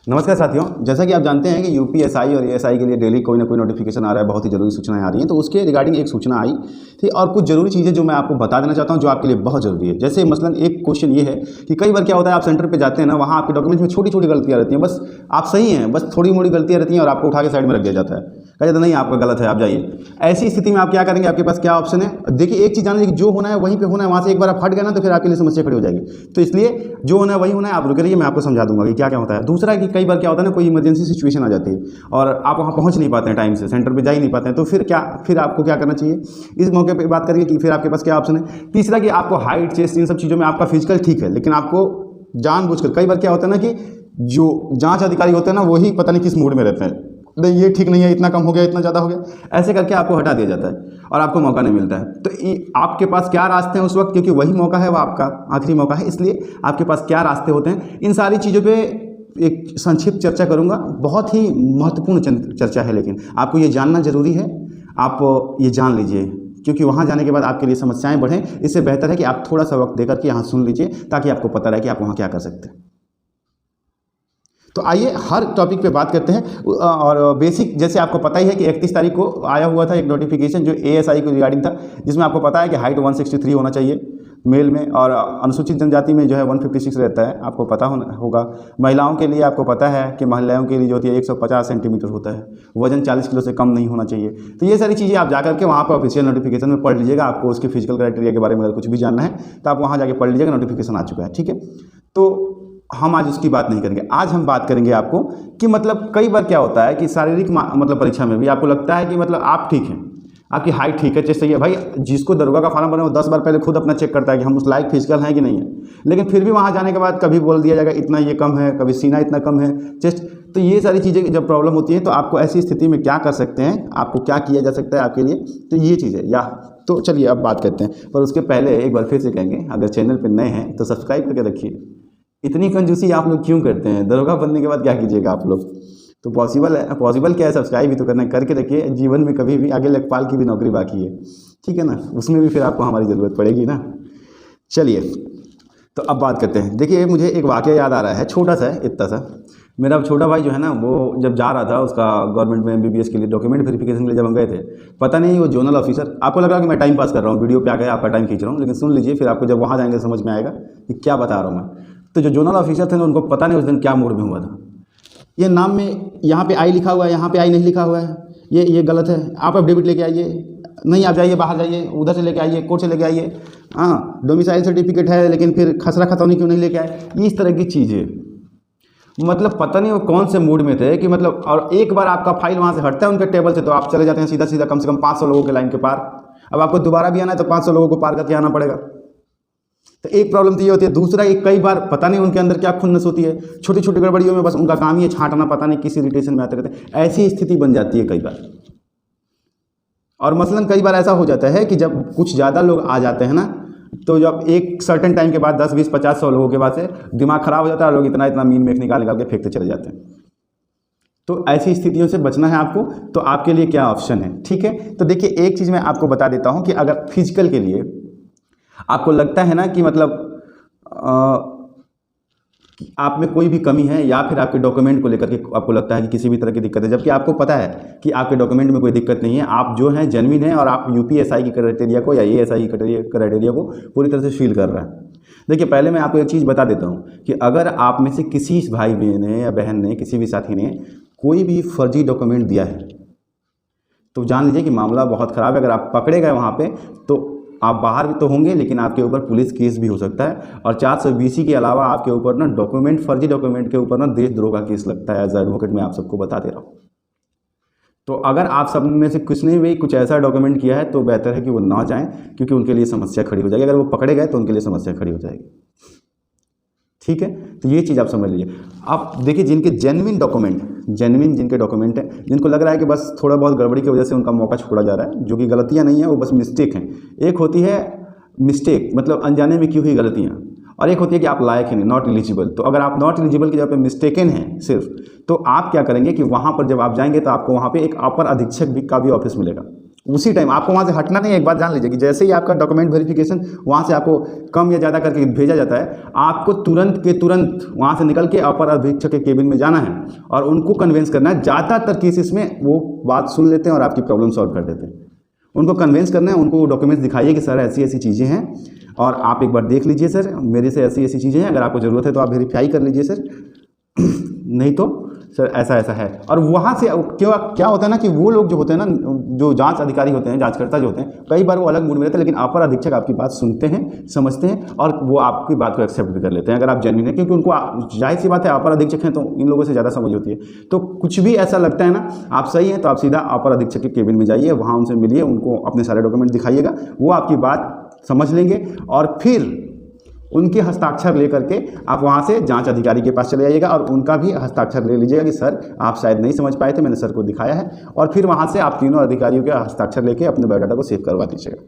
नमस्कार साथियों, जैसा कि आप जानते हैं कि यूपीएसआई और एएसआई के लिए डेली कोई ना कोई नोटिफिकेशन आ रहा है, बहुत ही ज़रूरी सूचनाएं आ रही हैं। तो उसके रिगार्डिंग एक सूचना आई थी और कुछ ज़रूरी चीज़ें जो मैं आपको बता देना चाहता हूं, जो आपके लिए बहुत ज़रूरी है। जैसे मसलन एक क्वेश्चन ये है कि कई बार क्या होता है, आप सेंटर पर जाते हैं ना, वहाँ आपके डॉक्यूमेंट्स में छोटी छोटी गलतियाँ रहती हैं। बस आप सही हैं, बस थोड़ी मोड़ी गलतियाँ रहती हैं और आपको उठा के साइड में रख दिया जाता है, कहा जाता नहीं आपका गलत है, आप जाइए। ऐसी स्थिति में आप क्या करेंगे, आपके पास क्या ऑप्शन है? देखिए, एक चीज़ जान लीजिए, जो होना है वहीं पे होना है। वहाँ से एक बार आप हट गए ना तो फिर आपके लिए समस्या खड़ी हो जाएगी। तो इसलिए जो होना है वही होना है। आप रुक रहिए, मैं आपको समझा दूंगा कि क्या क्या होता है। दूसरा कि कई बार क्या होता है ना, कोई इमरजेंसी सिचुएशन आ जाती है और आप वहाँ पहुँच नहीं पाते हैं, टाइम से सेंटर पर जा ही नहीं पाते हैं, तो फिर आपको क्या करना चाहिए? इस मौके पर बात करिए कि फिर आपके पास क्या ऑप्शन है। तीसरा कि आपको हाइट, चेस्ट, इन सब चीज़ों में आपका फिजिकल ठीक है, लेकिन आपको जानबूझकर, कई बार क्या होता है ना कि जो जांच अधिकारी होते हैं ना, वही पता नहीं किस मूड में रहते हैं, नहीं ये ठीक नहीं है, इतना कम हो गया, इतना ज़्यादा हो गया, ऐसे करके आपको हटा दिया जाता है और आपको मौका नहीं मिलता है। तो आपके पास क्या रास्ते हैं उस वक्त, क्योंकि वही मौका है, वो आपका आखिरी मौका है, इसलिए आपके पास क्या रास्ते होते हैं, इन सारी चीज़ों पे एक संक्षिप्त चर्चा करूँगा। बहुत ही महत्वपूर्ण चर्चा है, लेकिन आपको ये जानना ज़रूरी है। आप ये जान लीजिए, क्योंकि वहाँ जाने के बाद आपके लिए समस्याएं बढ़ें। इससे बेहतर है कि आप थोड़ा सा वक्त देकर के यहाँ सुन लीजिए, ताकि आपको पता रहे कि आप वहाँ क्या कर सकते हैं। तो आइए हर टॉपिक पे बात करते हैं। और बेसिक, जैसे आपको पता ही है कि 31 तारीख को आया हुआ था एक नोटिफिकेशन जो एएसआई को रिगार्डिंग था, जिसमें आपको पता है कि हाइट 163 होना चाहिए मेल में, और अनुसूचित जनजाति में जो है 156 रहता है, आपको पता होगा। महिलाओं के लिए आपको पता है कि महिलाओं के लिए जो होती है 150 सेंटीमीटर होता है, वजन 40 किलो से कम नहीं होना चाहिए। तो ये सारी चीज़ें आप जाकर के वहाँ पर ऑफिशियल नोटिफिकेशन में पढ़ लीजिएगा। आपको उसके फिजिकल क्राइटेरिया के बारे में अगर कुछ भी जानना है तो आप वहाँ जाके पढ़ लीजिएगा, नोटिफिकेशन आ चुका है, ठीक है। तो हम आज उसकी बात नहीं करेंगे। आज हम बात करेंगे आपको कि मतलब कई बार क्या होता है कि शारीरिक मतलब परीक्षा में भी आपको लगता है कि मतलब आप ठीक हैं, आपकी हाइट ठीक है, चेस्ट सही है। भाई, जिसको दरोगा का फॉर्म बने वो 10 बार पहले खुद अपना चेक करता है कि हम उस लायक फिजिकल हैं कि नहीं है, लेकिन फिर भी वहाँ जाने के बाद कभी बोल दिया जाएगा इतना ये कम है, कभी सीना इतना कम है, चेस्ट। तो ये सारी चीज़ें जब प्रॉब्लम होती है तो आपको ऐसी स्थिति में क्या कर सकते हैं, आपको क्या किया जा सकता है आपके लिए, तो ये चीज़ है। तो चलिए अब बात करते हैं, पर उसके पहले एक बार फिर से कहेंगे, अगर चैनल पर नए हैं तो सब्सक्राइब करके रखिए। इतनी कंजूसी आप लोग क्यों करते हैं? दरोगा बनने के बाद क्या कीजिएगा आप लोग? तो पॉसिबल क्या है, सब्सक्राइब भी तो करना है, करके रखिए। जीवन में कभी भी आगे लेखपाल की भी नौकरी बाकी है, ठीक है ना, उसमें भी फिर आपको हमारी ज़रूरत पड़ेगी ना। चलिए, तो अब बात करते हैं। देखिए, मुझे एक वाक़या याद आ रहा है, छोटा सा है, इतना सा। मेरा छोटा भाई जो है ना, वो जब जा रहा था उसका गवर्नमेंट में MBBS के लिए डॉक्यूमेंट वेरिफिकेशन के लिए, जब हम गए थे, पता नहीं वो जोनल ऑफिसर, आपको लग रहा है कि मैं टाइम पास कर रहा हूँ, वीडियो पे आकर आपका टाइम खींच रहा हूँ, लेकिन सुन लीजिए, फिर आपको जब वहाँ जाएंगे समझ में आएगा कि क्या बता रहा हूँ मैं। तो जो जोनल ऑफिसर थे ना, उनको पता नहीं उस दिन क्या मूड में हुआ था। ये नाम में यहाँ पे आई लिखा हुआ है, यहाँ पे आई नहीं लिखा हुआ है, ये गलत है, आप एफिडेविट लेके आइए, नहीं आप जाइए बाहर जाइए, उधर से लेके आइए, कोर्ट से लेके आइए, हाँ डोमिसाइल सर्टिफिकेट है, लेकिन फिर खसरा खतौनी क्यों नहीं लेके आए, इस तरह की चीज़ें। मतलब पता नहीं वो कौन से मूड में थे कि मतलब, और एक बार आपका फाइल वहाँ से हटता है उनके टेबल से तो आप चले जाते हैं सीधा सीधा कम से कम 500 लोगों के लाइन के पार। अब आपको दोबारा भी आना है तो 500 लोगों को पार करके आना पड़ेगा। तो एक प्रॉब्लम तो ये होती है। दूसरा, एक कई बार पता नहीं उनके अंदर क्या खुन्नस होती है, छोटी छोटी गड़बड़ियों में बस उनका काम ही है छांटना, पता नहीं किस इरिटेशन में आते रहते हैं। ऐसी स्थिति बन जाती है कई बार। और मसलन कई बार ऐसा हो जाता है कि जब कुछ ज़्यादा लोग आ जाते हैं ना, तो जब एक सर्टेन टाइम के बाद 10, 20, 50, 100 लोगों के बाद से दिमाग खराब हो जाता है और लोग इतना मीन मेख निकाल के फेंकते चले जाते हैं। तो ऐसी स्थितियों से बचना है आपको। तो आपके लिए क्या ऑप्शन है, ठीक है। तो देखिए, एक चीज़ मैं आपको बता देता हूँ कि अगर फिजिकल के लिए आपको लगता है ना कि मतलब आप में कोई भी कमी है, या फिर आपके डॉक्यूमेंट को लेकर के आपको लगता है कि किसी भी तरह की दिक्कत है, जबकि आपको पता है कि आपके डॉक्यूमेंट में कोई दिक्कत नहीं है, आप जो हैं जेन्युइन हैं और आप यूपीएसआई की क्राइटेरिया को या एएसआई की क्राइटेरिया को पूरी तरह से फील कर रहा है। देखिए, पहले मैं आपको एक चीज़ बता देता हूँ कि अगर आप में से किसी भाई ने या बहन ने, किसी भी साथी ने कोई भी फर्जी डॉक्यूमेंट दिया है, तो जान लीजिए कि मामला बहुत ख़राब है। अगर आप पकड़े गए वहाँ पे तो आप बाहर भी तो होंगे, लेकिन आपके ऊपर पुलिस केस भी हो सकता है। और 420 के अलावा आपके ऊपर ना फर्जी डॉक्यूमेंट के ऊपर ना देशद्रोह का केस लगता है। एज एडवोकेट मैं आप सबको बता दे रहा हूँ। तो अगर आप सब में से कुछ ने भी कुछ ऐसा डॉक्यूमेंट किया है तो बेहतर है कि वो ना जाएं, क्योंकि उनके लिए समस्या खड़ी हो जाएगी। अगर वो पकड़े गए तो उनके लिए समस्या खड़ी हो जाएगी, ठीक है। तो ये चीज़ आप समझ लीजिए। आप देखिए, जिनके जेन्युइन जिनके डॉक्यूमेंट हैं, जिनको लग रहा है कि बस थोड़ा बहुत गड़बड़ी की वजह से उनका मौका छोड़ा जा रहा है, जो कि गलतियां नहीं है, वो बस मिस्टेक हैं। एक होती है मिस्टेक, मतलब अनजाने में की हुई गलतियां, और एक होती है कि आप लायक हैं, नॉट एलिजिबल। तो अगर आप नॉट एलिजिबल की जगह पे मिस्टेकन हैं सिर्फ, तो आप क्या करेंगे कि वहाँ पर जब आप जाएंगे तो आपको वहाँ पर एक अपर अधीक्षक का भी ऑफिस मिलेगा। उसी टाइम आपको वहाँ से हटना नहीं है। एक बात जान लीजिए कि जैसे ही आपका डॉक्यूमेंट वेरिफिकेशन वहाँ से आपको कम या ज़्यादा करके भेजा जाता है, आपको तुरंत के तुरंत वहाँ से निकल के अपर अधीक्षक के केबिन में जाना है और उनको कन्विंस करना है। ज़्यादातर केसेस में वो बात सुन लेते हैं और आपकी प्रॉब्लम सॉल्व कर देते हैं। उनको कन्विंस करना है, उनको डॉक्यूमेंट्स दिखाइए कि सर ऐसी ऐसी चीज़ें हैं और आप एक बार देख लीजिए सर, मेरे से ऐसी ऐसी चीज़ें हैं, अगर आपको ज़रूरत है तो आप वेरीफाई कर लीजिए सर, नहीं तो सर ऐसा ऐसा है। और वहाँ से क्या होता है ना कि वो लोग जो होते हैं ना, जो जांच अधिकारी होते हैं, जांचकर्ता जो होते हैं, कई बार वो अलग मूड में रहते हैं, लेकिन अपर अधीक्षक आपकी बात सुनते हैं, समझते हैं और वो आपकी बात को एक्सेप्ट भी कर लेते हैं अगर आप जेन्युइन है, क्योंकि उनको जाहिर सी बात है अपर अधीक्षक हैं तो इन लोगों से ज़्यादा समझ होती है। तो कुछ भी ऐसा लगता है ना आप सही हैं तो आप सीधा अपर अधीक्षक के केबिन में जाइए, वहाँ उनसे मिलिए, उनको अपने सारे डॉक्यूमेंट दिखाइएगा, वो आपकी बात समझ लेंगे और फिर उनके हस्ताक्षर लेकर के आप वहाँ से जांच अधिकारी के पास चले जाइएगा और उनका भी हस्ताक्षर ले लीजिएगा कि सर आप शायद नहीं समझ पाए थे, मैंने सर को दिखाया है, और फिर वहाँ से आप तीनों अधिकारियों के हस्ताक्षर लेके अपने बायोडाटा को सेव करवा दीजिएगा।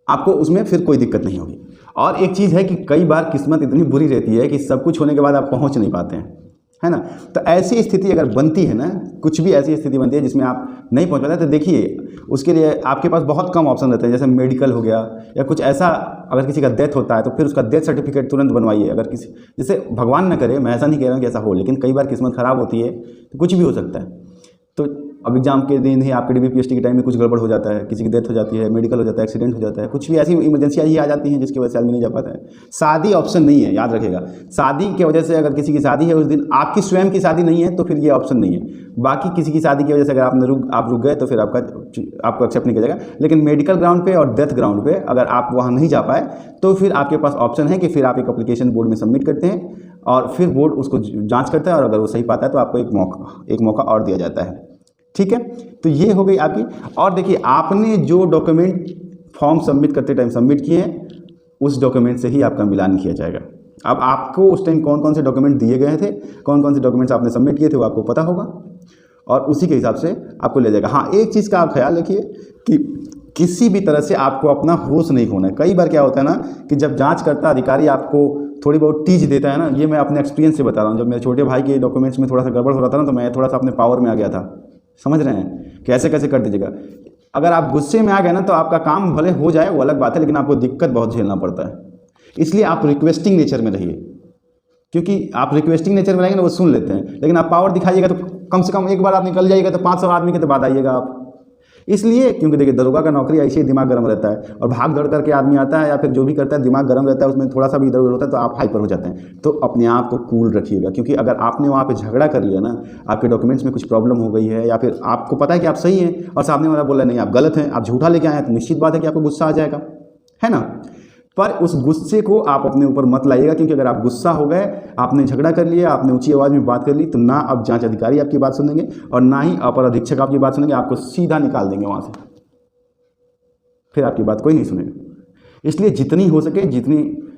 आपको उसमें फिर कोई दिक्कत नहीं होगी। और एक चीज़ है कि कई बार किस्मत इतनी बुरी रहती है कि सब कुछ होने के बाद आप पहुँच नहीं पाते हैं, है ना। तो ऐसी स्थिति अगर बनती है ना, कुछ भी ऐसी स्थिति बनती है जिसमें आप नहीं पहुंच पाते, तो देखिए उसके लिए आपके पास बहुत कम ऑप्शन रहते हैं। जैसे मेडिकल हो गया या कुछ ऐसा, अगर किसी का डेथ होता है तो फिर उसका डेथ सर्टिफिकेट तुरंत बनवाइए। अगर किसी, जैसे भगवान न करे, मैं ऐसा नहीं कह रहा हूँ कि ऐसा हो, लेकिन कई बार किस्मत ख़राब होती है तो कुछ भी हो सकता है। तो अब एग्जाम के दिन ही आपके DBPST के टाइम में कुछ गड़बड़ हो जाता है, किसी की डेथ हो जाती है, मेडिकल हो जाता है, एक्सीडेंट हो जाता है, कुछ भी ऐसी इमरजेंसियाँ ही आ जाती हैं जिसकी वजह से आदमी नहीं जा पाता है। शादी ऑप्शन नहीं है, याद रखिएगा। शादी की वजह से अगर किसी की शादी है उस दिन, आपकी स्वयं की शादी नहीं है तो फिर ये ऑप्शन नहीं है। बाकी किसी की शादी की वजह से अगर आप रुक गए तो फिर आपको एक्सेप्ट नहीं किया जाएगा। लेकिन मेडिकल ग्राउंड पे और डेथ ग्राउंड पे अगर आप वहाँ नहीं जा पाए तो फिर आपके पास ऑप्शन है कि फिर आप एक एप्लीकेशन बोर्ड में सबमिट करते हैं और फिर बोर्ड उसको जाँच करता है और अगर वो सही पाता है तो आपको एक मौका और दिया जाता है। ठीक है, तो ये हो गई आपकी। और देखिए आपने जो डॉक्यूमेंट फॉर्म सबमिट करते टाइम सबमिट किए हैं उस डॉक्यूमेंट से ही आपका मिलान किया जाएगा। अब आपको उस टाइम कौन कौन से डॉक्यूमेंट दिए गए थे, कौन कौन से डॉक्यूमेंट्स आपने सबमिट किए थे वो आपको पता होगा और उसी के हिसाब से आपको ले जाएगा। हाँ, एक चीज़ का आप ख्याल रखिए कि किसी भी तरह से आपको अपना होश नहीं खोना है। कई बार क्या होता है ना कि जब जाँचकर्ता अधिकारी आपको थोड़ी बहुत टीच देता है ना, ये मैं अपने एक्सपीरियंस से बता रहा हूँ। जब मेरे छोटे भाई के डॉक्यूमेंट्स में थोड़ा सा गड़बड़ हो रहा था ना तो मैं थोड़ा सा अपने पावर में आ गया था। समझ रहे हैं, कैसे कैसे कर दीजिएगा। अगर आप गुस्से में आ गए ना तो आपका काम भले हो जाए वो अलग बात है, लेकिन आपको दिक्कत बहुत झेलना पड़ता है। इसलिए आप रिक्वेस्टिंग नेचर में रहिए, क्योंकि आप रिक्वेस्टिंग नेचर में रहेंगे ना वो सुन लेते हैं। लेकिन आप पावर दिखाइएगा तो कम से कम एक बार आप निकल जाइएगा तो 500 आदमी के तो बाद आइएगा आप। इसलिए क्योंकि देखिए दरोगा का नौकरी ऐसे ही दिमाग गर्म रहता है और भाग दौड़ करके आदमी आता है या फिर जो भी करता है दिमाग गर्म रहता है, उसमें थोड़ा सा भी इधर उधर होता है तो आप हाइपर हो जाते हैं। तो अपने आप को कूल रखिएगा, क्योंकि अगर आपने वहाँ पे झगड़ा कर लिया ना, आपके डॉक्यूमेंट्स में कुछ प्रॉब्लम हो गई है या फिर आपको पता है कि आप सही हैं और सामने वाला बोला नहीं आप गलत हैं, आप झूठा लेके आए हैं, तो निश्चित बात है कि आपको गुस्सा आ जाएगा, है ना। पर उस गुस्से को आप अपने ऊपर मत लाइएगा, क्योंकि अगर आप गुस्सा हो गए, आपने झगड़ा कर लिया, आपने ऊंची आवाज़ में बात कर ली, तो ना अब जांच अधिकारी आपकी बात सुनेंगे और ना ही अपर अधीक्षक आपकी बात सुनेंगे, आपको सीधा निकाल देंगे वहाँ से, फिर आपकी बात कोई नहीं सुनेगा। इसलिए जितनी हो सके, जितनी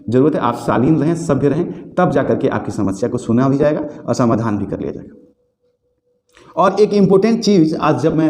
ज़रूरत है, आप शालीन रहें, सभ्य रहें, तब जा करके आपकी समस्या को सुना भी जाएगा और समाधान भी कर लिया जाएगा। और एक इम्पोर्टेंट चीज़, आज जब मैं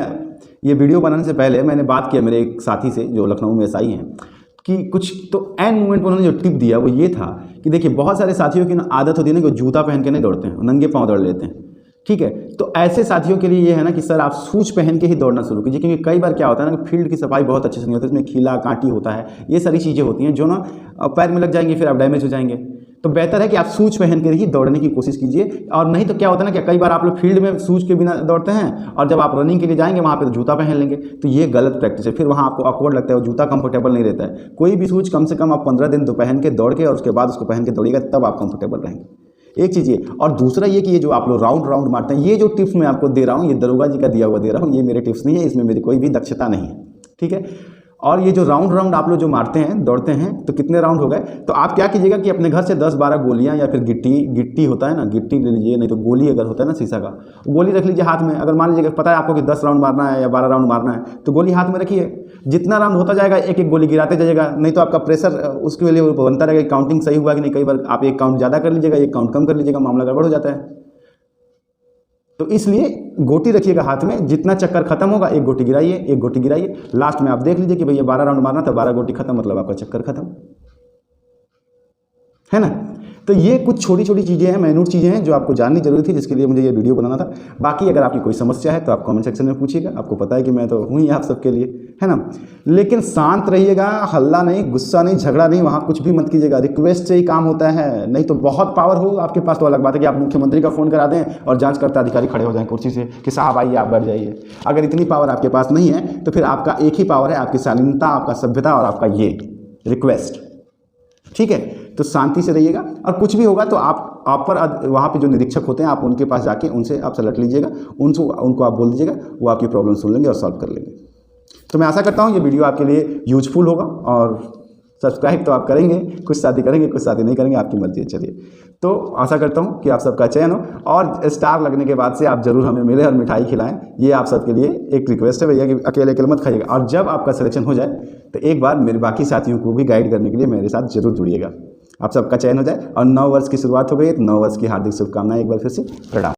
ये वीडियो बनाने से पहले मैंने बात किया मेरे एक साथी से जो लखनऊ में SI हैं, कि कुछ तो एन मोमेंट पर उन्होंने जो टिप दिया वो ये था कि देखिए बहुत सारे साथियों की ना आदत होती है ना कि जूता पहन के नहीं दौड़ते हैं, नंगे पाँव दौड़ लेते हैं। ठीक है, तो ऐसे साथियों के लिए ये है ना कि सर आप शूज पहन के ही दौड़ना शुरू कीजिए, क्योंकि कई बार क्या होता है ना कि फील्ड की सफाई बहुत अच्छे से नहीं होती, इसमें खीला कांटी होता है, ये सारी चीज़ें होती हैं जो ना पैर में लग जाएंगी, फिर आप डैमेज हो जाएंगे। तो बेहतर है कि आप शूज पहन कर ही दौड़ने की कोशिश कीजिए। और नहीं तो क्या होता है ना कि कई बार आप लोग फील्ड में शूज के बिना दौड़ते हैं और जब आप रनिंग के लिए जाएंगे वहाँ पे तो जूता पहन लेंगे, तो ये गलत प्रैक्टिस है। फिर वहाँ आपको ऑकवर्ड लगता है, जूता कंफर्टेबल नहीं रहता है। कोई भी शूज कम से कम आप 15 दिन तो पहन के दौड़ के और उसके बाद उसको पहन के दौड़िएगा, तब आप कंफर्टेबल रहेंगे। एक चीज़ ये, और दूसरा ये कि ये जो आप लोग राउंड मारते हैं, ये जो टिप्स मैं आपको दे रहा हूँ, ये दरोगा जी का दिया हुआ दे रहा हूँ, ये मेरे टिप्स नहीं है, इसमें मेरी कोई भी दक्षता नहीं है। ठीक है, और ये जो राउंड आप लोग जो मारते हैं, दौड़ते हैं, तो कितने राउंड हो गए, तो आप क्या कीजिएगा कि अपने घर से 10-12 गोलियां या फिर गिट्टी होता है ना, गिट्टी ले लीजिए, नहीं तो गोली अगर होता है ना शीशा का, गोली रख लीजिए हाथ में। अगर मान लीजिए पता है आपको कि 10 राउंड मारना है या 12 राउंड मारना है, तो गोली हाथ में रखिए। जितना राउंड होता जाएगा एक एक गोली गिराते जाइएगा, नहीं तो आपका प्रेशर उसके लिए बनता रहेगा, काउंटिंग सही हुआ कि नहीं। कई बार आप एक काउंट ज़्यादा कर लीजिएगा, एक काउंट कम कर लीजिएगा, मामला गड़बड़ हो जाता है। तो इसलिए गोटी रखिएगा हाथ में, जितना चक्कर खत्म होगा एक गोटी गिराइए, लास्ट में आप देख लीजिए कि भैया 12 राउंड मारना था, 12 गोटी खत्म, मतलब आपका चक्कर खत्म, है ना। तो ये कुछ छोटी छोटी चीज़ें हैं, माइन्यूट चीज़ें हैं जो आपको जाननी जरूरी थी, जिसके लिए मुझे ये वीडियो बनाना था। बाकी अगर आपकी कोई समस्या है तो आप कमेंट सेक्शन में पूछिएगा, आपको पता है कि मैं तो हूँ ही आप सबके लिए, है ना। लेकिन शांत रहिएगा, हल्ला नहीं, गुस्सा नहीं, झगड़ा नहीं, वहाँ कुछ भी मत कीजिएगा। रिक्वेस्ट से ही काम होता है, नहीं तो बहुत पावर हो आपके पास तो अलग बात है कि आप मुख्यमंत्री का फ़ोन करा दें और जांचकर्ता अधिकारी खड़े हो जाएं कुर्सी से कि साहब आइए आप बैठ जाइए। अगर इतनी पावर आपके पास नहीं है तो फिर आपका एक ही पावर है, आपकी शालीनता, आपका सभ्यता और आपका ये रिक्वेस्ट। ठीक है, तो शांति से रहिएगा और कुछ भी होगा तो आप पर वहाँ पे जो निरीक्षक होते हैं आप उनके पास जाके उनसे आप सलट लीजिएगा, उनको आप बोल दीजिएगा, वो आपकी प्रॉब्लम सुन लेंगे और सॉल्व कर लेंगे। तो मैं आशा करता हूँ ये वीडियो आपके लिए यूजफुल होगा और सब्सक्राइब तो आप करेंगे, कुछ साथी करेंगे, कुछ साथी नहीं करेंगे, आपकी मर्जी है। चलिए, तो आशा करता हूँ कि आप सबका चयन हो और स्टार लगने के बाद से आप जरूर हमें मिले और मिठाई खिलाएं। ये आप सबके लिए एक रिक्वेस्ट है भैया कि अकेले अकेले मत खाइएगा। और जब आपका सिलेक्शन हो जाए तो एक बार मेरे बाकी साथियों को भी गाइड करने के लिए मेरे साथ जरूर जुड़िएगा। आप सबका चयन हो जाए और 9 वर्ष की शुरुआत हो गई है, तो 9 वर्ष की हार्दिक शुभकामनाएं एक बार फिर से। प्रणाम।